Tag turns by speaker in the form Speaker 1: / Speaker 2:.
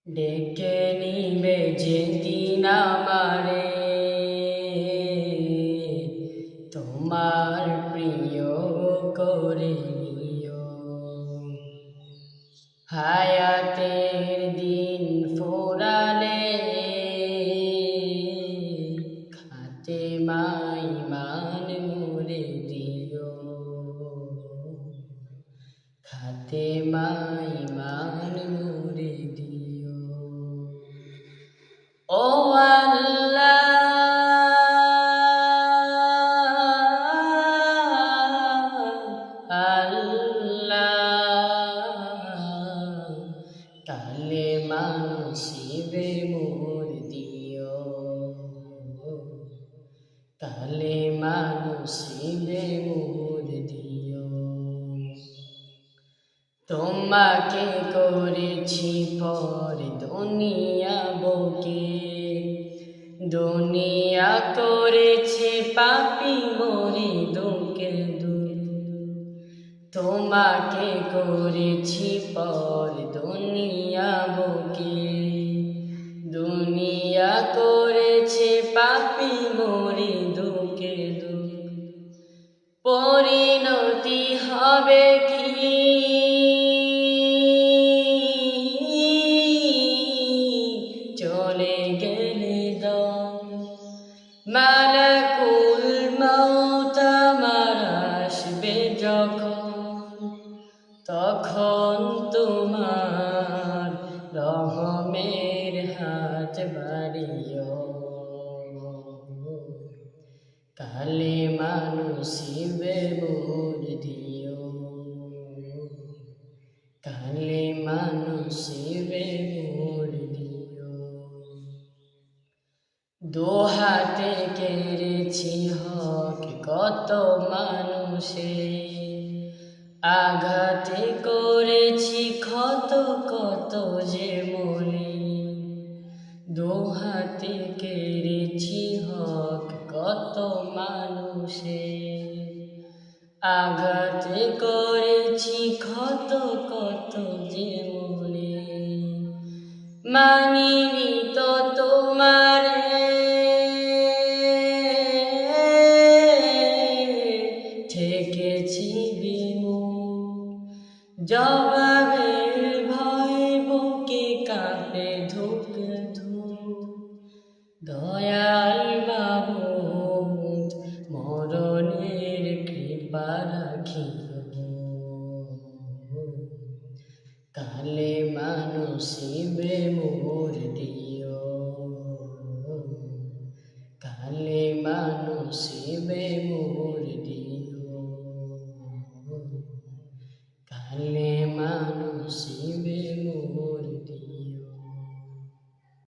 Speaker 1: ডেকে নিবে যেদিন আমারে তোমার প্রিয় করে নিও। হায়াতের দিন ফুরালে খাতেমায় মান মুরে দিও। খাতেমায় মান মুরে দিও। ও আল্লাহ, কালে মানসিবে মোর দিও। কালে মানসিবে মোর দিও। তোমাকে করেছি পর দুনিয়া বুকে, দুনিয়া করেছে পাপী মরে দুঃখে দুঃখ। তোমাকে করেছি পর দুনিয়া বুকে, দুনিয়া করেছে পাপী মরে দুঃখে দুঃখ। পরিণতি হবে কি চলে গেলে দম, মালাকুল মউত আমার আসবে যখন, তখন তোমার রহমের হাত বাড়িও। কালে মানসিবে মোর দিও। কালে মানসিবে মোর দিও। দোহাতে কেড়েছি হক কত মানুষে, আঘাতে করেছি ক্ষত কত যে মনে। দোহাতে কেড়েছি হক কত মানুষে, আঘাতে করেছি ক্ষত কত যে মনে। মানিনি তো তোমারে ঠেকেছি বিমুখ, জবাবের ভয় বুকে কাঁপে ধুক ধুক। দয়াল মাবুদ মরণের কৃপা রাখিও। কালে মানসিবে মোর দিও। কালে মানসিবে মোর